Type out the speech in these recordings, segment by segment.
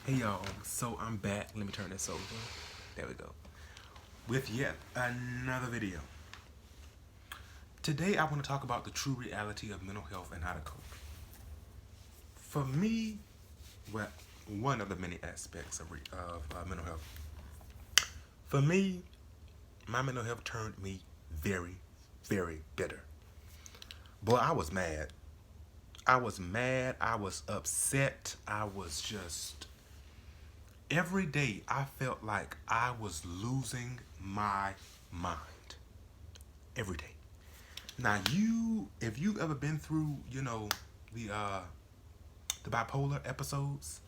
Hey y'all, so I'm back. Let me turn this over. There we go. With yet another video. Today I want to talk about the true reality of mental health and how to cope. For me, well, one of the many aspects of mental health. For me, my mental health turned me very, very bitter. Boy, I was mad. I was mad. I was upset. I was just every day I felt like I was losing my mind. Every day. Now if you've ever been through, the uh the bipolar episodes,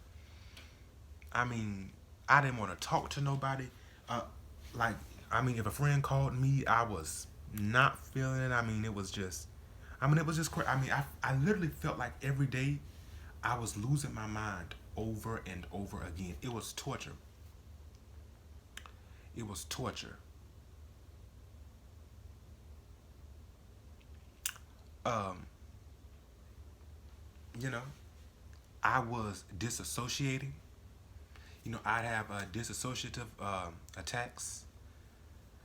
I mean, I didn't want to talk to nobody. Uh like if a friend called me, I was not feeling it. It was just crazy. I literally felt like every day I was losing my mind over and over again. It was torture. It was torture. Um, you know, I was disassociating. I'd have dissociative attacks.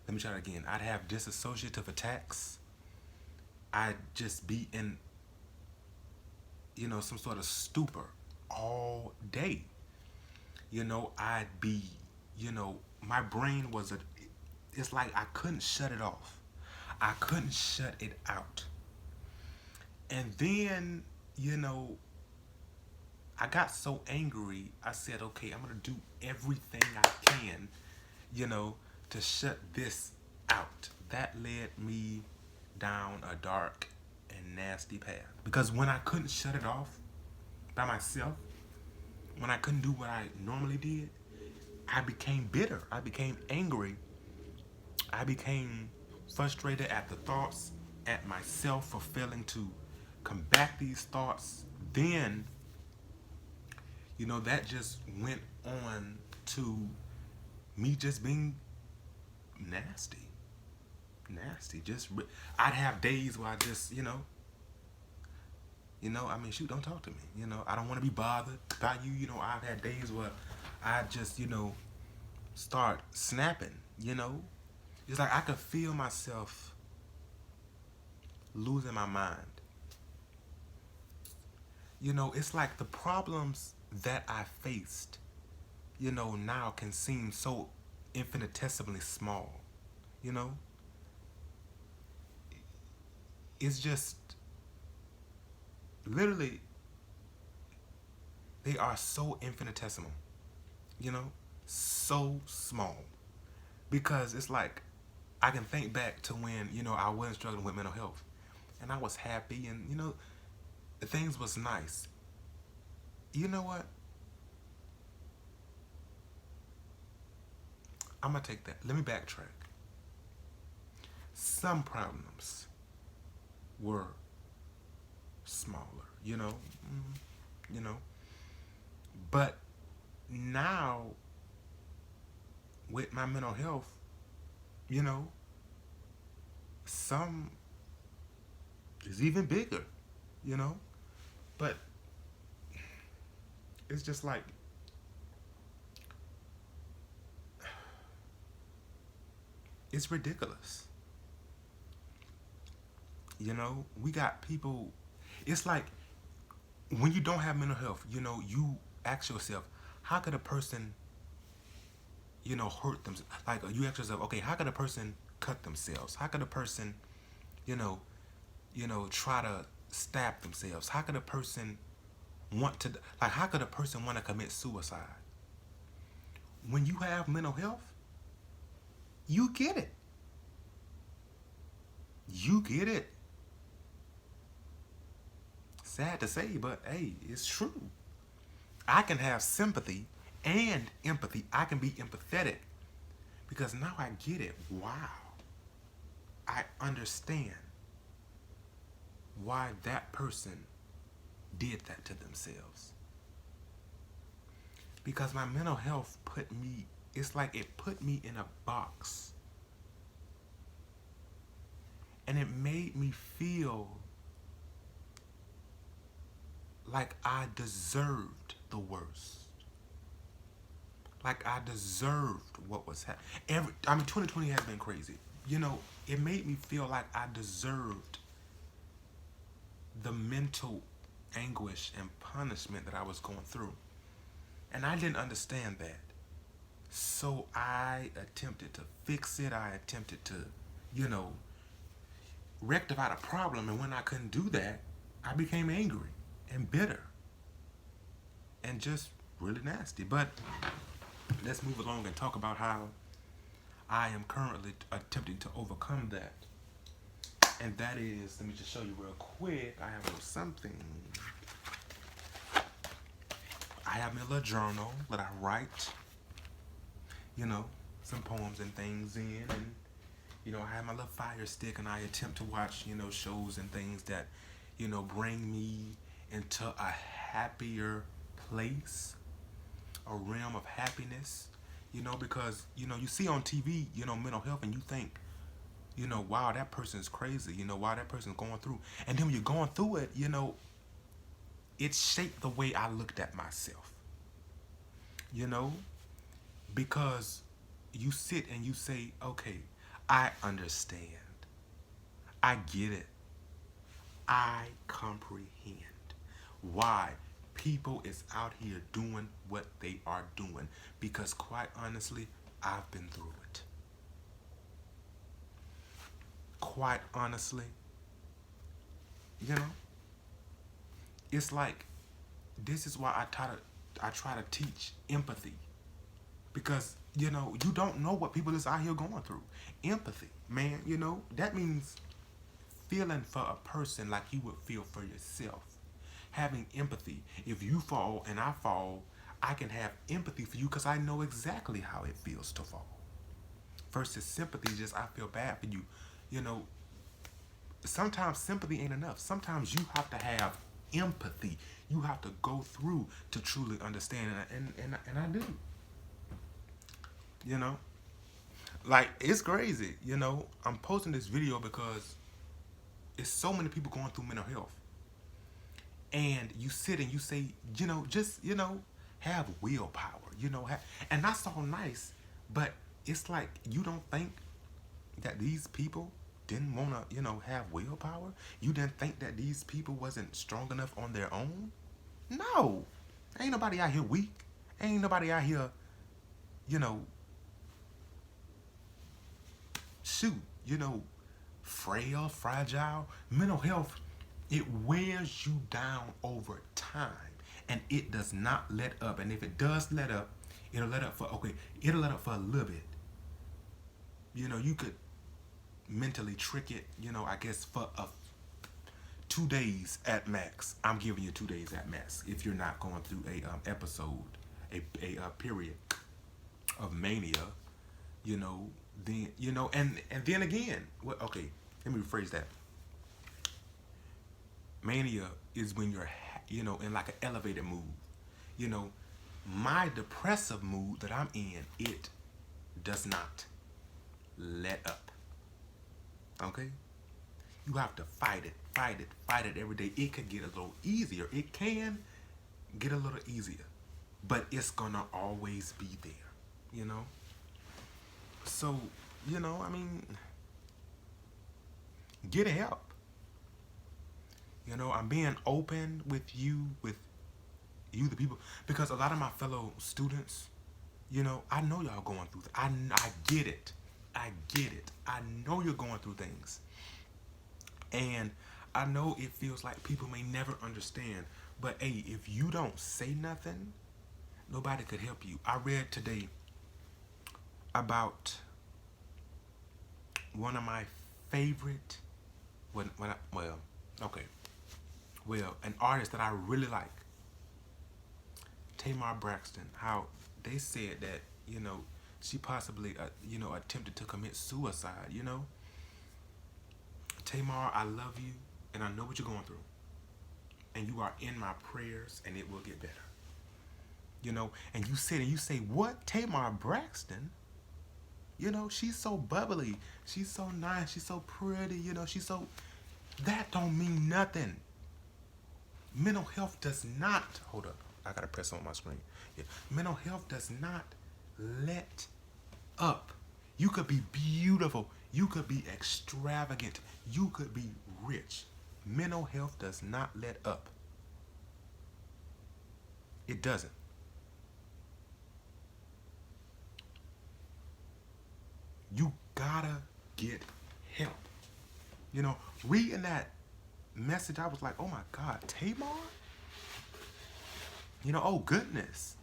Let me try it again. I'd have dissociative attacks. I'd just be in, some sort of stupor all day. I'd be, my brain it's like I couldn't shut it off. I couldn't shut it out. And then, you know, I got so angry, I said, okay, I'm going to do everything I can, to shut this out. That led me down a dark and nasty path. Because when I couldn't shut it off by myself, when I couldn't do what I normally did, I became bitter. I became angry. I became frustrated at the thoughts, at myself for failing to combat these thoughts. Then, that just went on to me just being nasty. Nasty. I'd have days where I just, shoot, don't talk to me. I don't want to be bothered by you. I've had days where I just, start snapping. It's like I could feel myself losing my mind. It's like the problems that I faced, now can seem so infinitesimally small. You know? It's just literally they are so infinitesimal, so small. Because it's like I can think back to when, I wasn't struggling with mental health and I was happy and, things was nice. You know what? I'm going to take that. Let me backtrack. Some problems were smaller, you know. But now with my mental health, some is even bigger, But it's just like it's ridiculous. We got people. It's like when you don't have mental health, you ask yourself, how could a person, hurt them? Like you ask yourself, okay, how could a person cut themselves? How could a person, you know, try to stab themselves? How could a person how could a person want to commit suicide? When you have mental health, you get it. You get it. Sad to say, but hey, it's true. I can have sympathy and empathy. I can be empathetic because now I get it. Wow. I understand why that person did that to themselves. Because my mental health it's like it put me in a box. And it made me feel like I deserved the worst. like I deserved what was happening. 2020 has been crazy. You know, it made me feel like I deserved the mental anguish and punishment that I was going through. And I didn't understand that. So I attempted to fix it. I attempted to, you know, rectify the problem. And when I couldn't do that, I became angry and bitter and just really nasty. But let's move along and talk about how I am currently attempting to overcome that. And that is, let me just show you real quick. I have a little something. I have my little journal that I write, you know, some poems and things in. And, you know, I have my little fire stick and I attempt to watch, you know, shows and things that, you know, bring me into a happier place, a realm of happiness, you know, because, you know, you see on TV, you know, mental health and you think, you know, wow, that person's crazy, you know, wow, that person's going through. And then when you're going through it, you know, it shaped the way I looked at myself, you know, because you sit and you say, okay, I understand. I get it. I comprehend why people is out here doing what they are doing. Because quite honestly, I've been through it. Quite honestly, you know, it's like, this is why I try to teach empathy. Because, you know, you don't know what people is out here going through. Empathy, man, you know, that means feeling for a person like you would feel for yourself. Having empathy. If you fall and I fall, I can have empathy for you because I know exactly how it feels to fall. Versus sympathy, just I feel bad for you. You know, sometimes sympathy ain't enough. Sometimes you have to have empathy. You have to go through to truly understand. And I do. You know? Like, it's crazy. You know, I'm posting this video because it's so many people going through mental health. And you sit and you say, you know, just, you know, have willpower. You know, and that's all nice. But it's like, you don't think that these people didn't want to, you know, have willpower? You didn't think that these people wasn't strong enough on their own? No. Ain't nobody out here weak. Ain't nobody out here, you know, you know, frail, fragile. Mental health, it wears you down over time. And it does not let up. And if it does let up, it'll let up for a little bit. You know, you could mentally trick it, you know, I guess for 2 days at max. I'm giving you 2 days at max if you're not going through a episode, a period of mania, you know, then, you know, and then again, well, okay, let me rephrase that. Mania is when you're, you know, in like an elevated mood. You know, my depressive mood that I'm in, it does not let up. Okay? You have to fight it every day. It could get a little easier. It can get a little easier. But it's gonna always be there, you know? So, you know, I mean, get help. You know, I'm being open with you, the people, because a lot of my fellow students, you know, I know y'all going through I get it. I get it. I know you're going through things. And I know it feels like people may never understand. But, hey, if you don't say nothing, nobody could help you. I read today about one of my favorite, an artist that I really like, Tamar Braxton, how they said that, you know, she possibly, you know, attempted to commit suicide, you know. Tamar, I love you, and I know what you're going through. And you are in my prayers, and it will get better. You know, and you sit and you say, what? Tamar Braxton? You know, she's so bubbly. She's so nice. She's so pretty. You know, she's so... That don't mean nothing. Mental health does not... Hold up. I got to press on my screen. Yeah. Mental health does not let up. You could be beautiful. You could be extravagant. You could be rich. Mental health does not let up. It doesn't. You gotta get help. You know, reading that message, I was like, oh my God, Tamar? You know, oh goodness.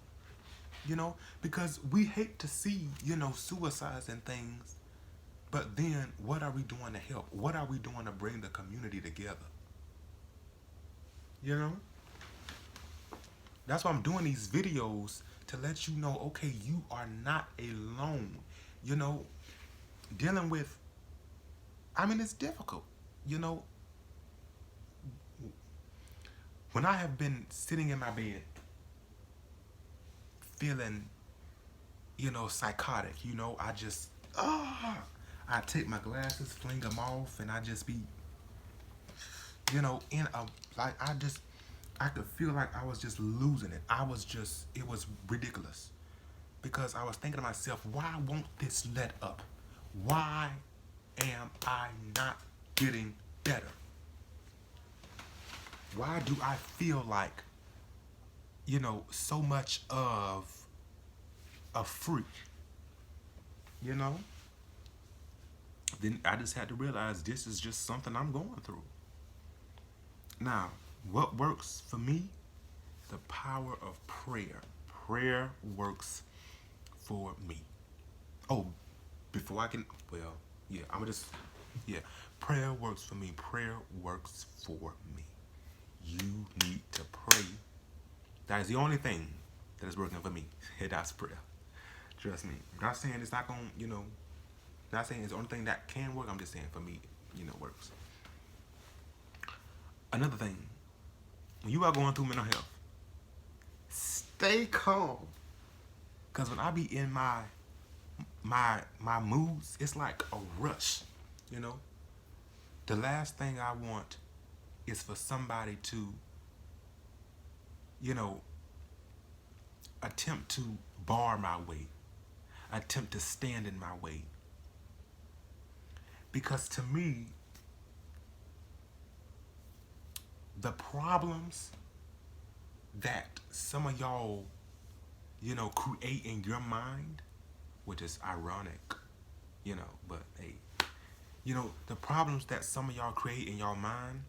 You know, because we hate to see, you know, suicides and things. But then what are we doing to help? What are we doing to bring the community together? You know? That's why I'm doing these videos, to let you know, okay, you are not alone. You know, dealing with, I mean, it's difficult. You know, when I have been sitting in my bed feeling, you know, psychotic, you know, I just, I take my glasses, fling them off, and I just be, you know, in a, like, I could feel like I was just losing it. It was ridiculous. Because I was thinking to myself, why won't this let up? Why am I not getting better? Why do I feel like, you know, so much of a freak? You know? Then I just had to realize this is just something I'm going through. Now, what works for me? The power of prayer. Prayer works for me. Oh, before I can, well, yeah, prayer works for me. Prayer works for me. You need to pray. That is the only thing that is working for me. That's prayer. Trust me. I'm not saying it's not going to, you know, not saying it's the only thing that can work. I'm just saying for me, you know, works. Another thing, when you are going through mental health, stay calm. Because when I be in my moods, it's like a rush, you know. The last thing I want is for somebody to, you know, attempt to bar my way, attempt to stand in my way. Because to me, the problems that some of y'all, you know, create in your mind, which is ironic, you know, but hey, you know, the problems that some of y'all create in your mind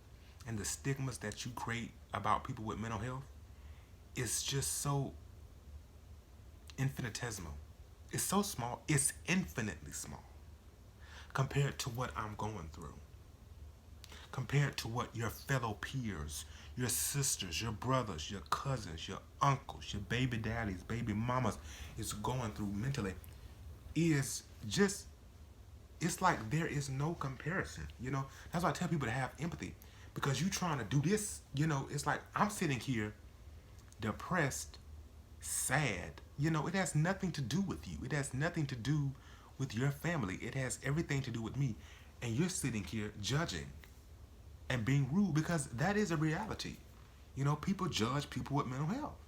and the stigmas that you create about people with mental health, it's just so infinitesimal. It's so small, it's infinitely small compared to what I'm going through. Compared to what your fellow peers, your sisters, your brothers, your cousins, your uncles, your baby daddies, baby mamas is going through mentally, is just, it's like there is no comparison, you know. That's why I tell people to have empathy, because you trying to do this, you know, it's like I'm sitting here depressed, sad, you know, it has nothing to do with you. It has nothing to do with your family. It has everything to do with me. And you're sitting here judging and being rude, because that is a reality. You know, people judge people with mental health.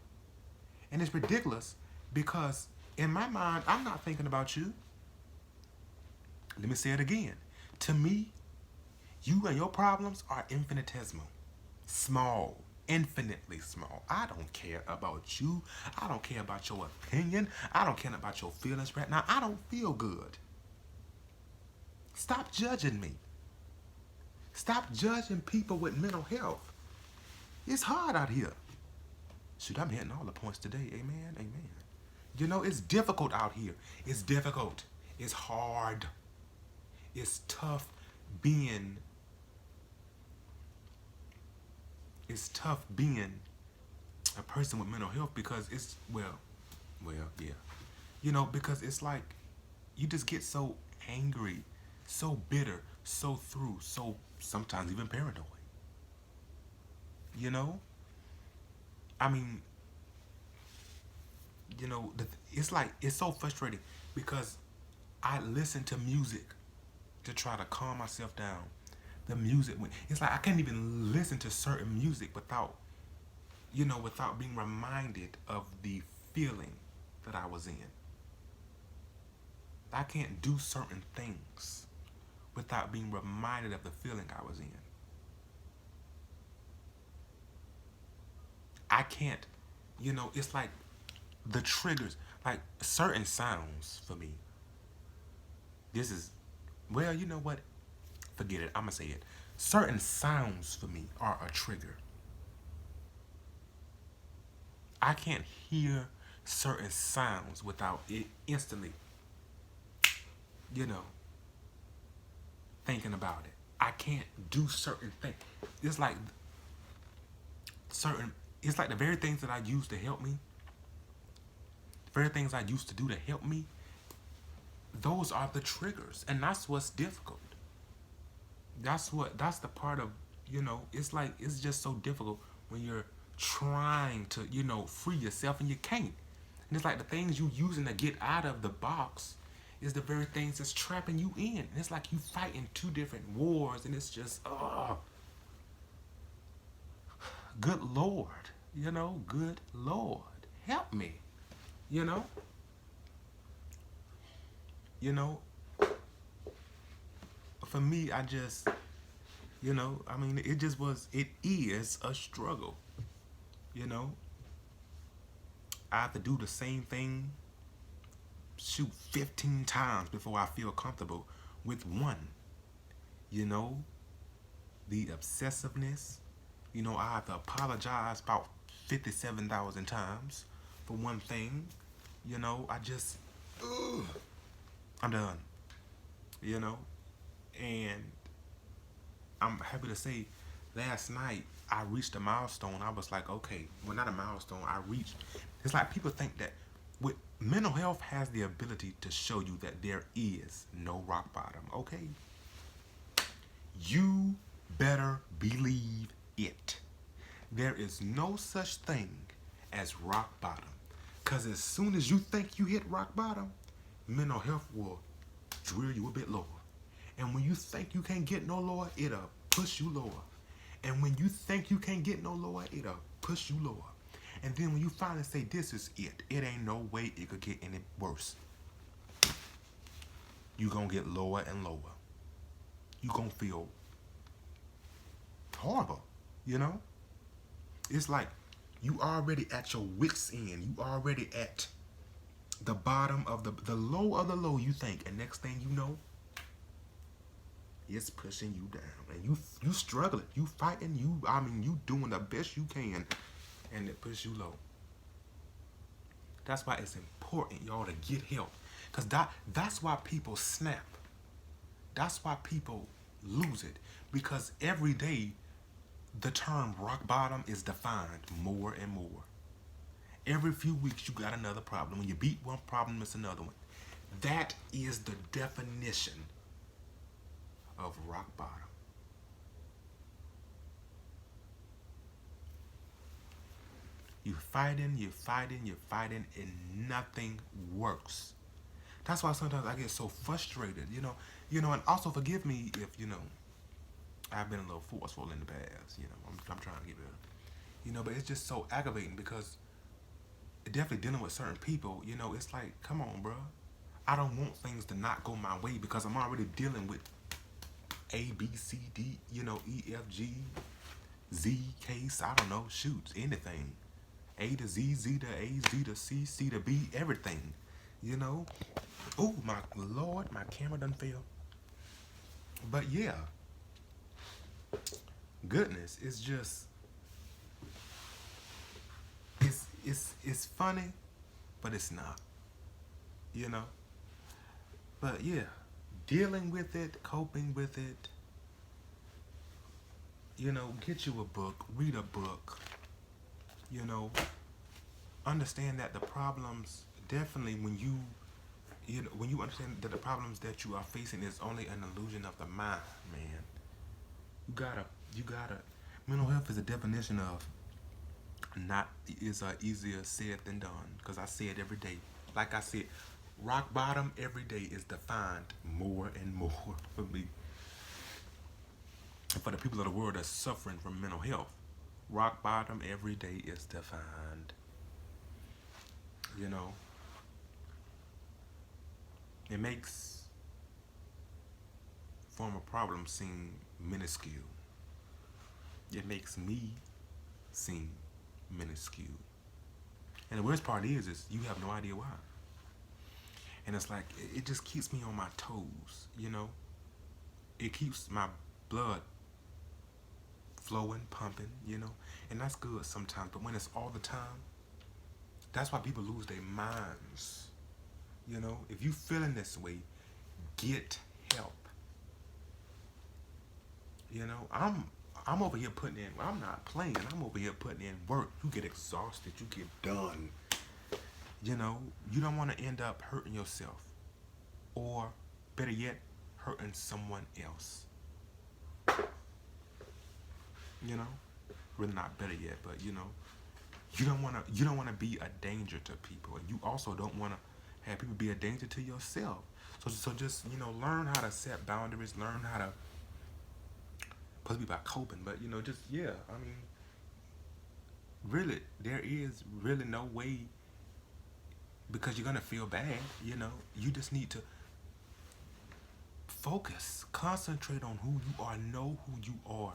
And it's ridiculous, because in my mind, I'm not thinking about you. Let me say it again. To me, you and your problems are infinitesimal. Small. Infinitely small. I don't care about you. I don't care about your opinion. I don't care about your feelings right now. I don't feel good. Stop judging me. Stop judging people with mental health. It's hard out here. Shoot, I'm hitting all the points today. Amen. Amen. You know, it's difficult out here. It's difficult. It's hard. It's tough being a person with mental health, because it's, well, yeah. You know, because it's like you just get so angry, so bitter, so through, so sometimes even paranoid. You know? I mean, you know, it's like, it's so frustrating, because I listen to music to try to calm myself down. The music, it's like I can't even listen to certain music without, you know, without being reminded of the feeling that I was in. I can't do certain things without being reminded of the feeling I was in. I can't, it's like the triggers, like certain sounds for me. This is, well, you know what? Forget it. I'm going to say it. Certain sounds for me are a trigger. I can't hear certain sounds without it instantly, you know, thinking about it. I can't do certain things. It's like it's like the very things that I used to help me, the very things I used to do to help me, those are the triggers. And that's what's difficult. That's the part of, it's like, it's just so difficult when you're trying to, free yourself and you can't. And it's like the things you using to get out of the box is the very things that's trapping you in. And it's like you fighting two different wars, and it's just, good Lord, good Lord, help me, you know, for me, I just, it is a struggle, I have to do the same thing, shoot 15 times before I feel comfortable with one, the obsessiveness, I have to apologize about 57,000 times for one thing, I just, I'm done, and I'm happy to say last night I reached a milestone. I was like, okay, well, not a milestone. It's like people think that with mental health has the ability to show you that there is no rock bottom, okay? You better believe it. There is no such thing as rock bottom. Because as soon as you think you hit rock bottom, mental health will drill you a bit lower. And when you think you can't get no lower, it'll push you lower. And when you think you can't get no lower, it'll push you lower. And then when you finally say this is it ain't no way it could get any worse. You gonna get lower and lower. You gonna feel horrible, It's like you already at your wit's end. You already at the bottom of the low of the low, you think. And next thing you know, it's pushing you down. And you struggling. You fighting. You doing the best you can. And it pushes you low. That's why it's important, y'all, to get help. Because that's why people snap. That's why people lose it. Because every day, the term rock bottom is defined more and more. Every few weeks, you got another problem. When you beat one problem, it's another one. That is the definition of rock bottom. You're fighting, and nothing works. That's why sometimes I get so frustrated, and also forgive me if, I've been a little forceful in the past, I'm trying to get better. But it's just so aggravating because definitely dealing with certain people, it's like, come on, bro. I don't want things to not go my way because I'm already dealing with A, B, C, D, E, F, G, Z case, I don't know, shoot, anything. A to Z, Z to A, Z to C, C to B, everything, Oh, my Lord, my camera done fell. But yeah, goodness, it's just, it's funny, but it's not, But yeah, dealing with it, coping with it, get you a book, read a book, understand that the problems, definitely when you understand that the problems that you are facing is only an illusion of the mind, man. You gotta, mental health is a definition of easier said than done, because I say it every day. Like I said, rock bottom every day is defined more and more for me. And for the people of the world that's suffering from mental health, rock bottom every day is defined. It makes former problems seem minuscule. It makes me seem minuscule. And the worst part is you have no idea why. And it's like, it just keeps me on my toes, you know? It keeps my blood flowing, pumping, you know? And that's good sometimes, but when it's all the time, that's why people lose their minds. You know, if you feeling this way, get help. You know, I'm over here putting in, I'm not playing, I'm over here putting in work. You get exhausted, you get done. You know, you don't want to end up hurting yourself, or better yet, hurting someone else. You know, really not better yet, but you know, you don't want to be a danger to people, and you also don't want to have people be a danger to yourself. So just, you know, learn how to set boundaries, learn how to, supposed to be about coping, but you know, just, yeah, I mean, really, there is really no way, because you're gonna feel bad, you know. You just need to focus, concentrate on who you are, know who you are.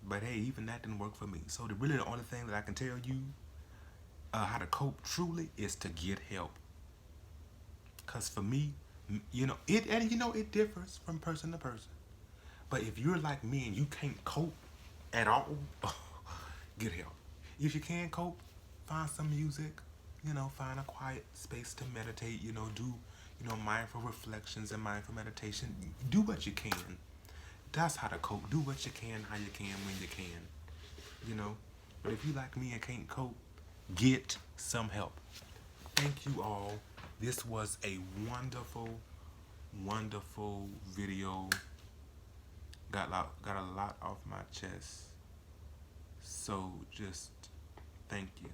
But hey, even that didn't work for me. So the only thing that I can tell you how to cope truly is to get help. Cause for me, you know, it differs from person to person. But if you're like me and you can't cope at all, get help. If you can't cope, find some music. You know, find a quiet space to meditate. You know, do, you know, mindful reflections and mindful meditation. Do what you can. That's how to cope. Do what you can, how you can, when you can. You know. But if you like me and can't cope, get some help. Thank you all. This was a wonderful, wonderful video. Got a lot off my chest. So just thank you.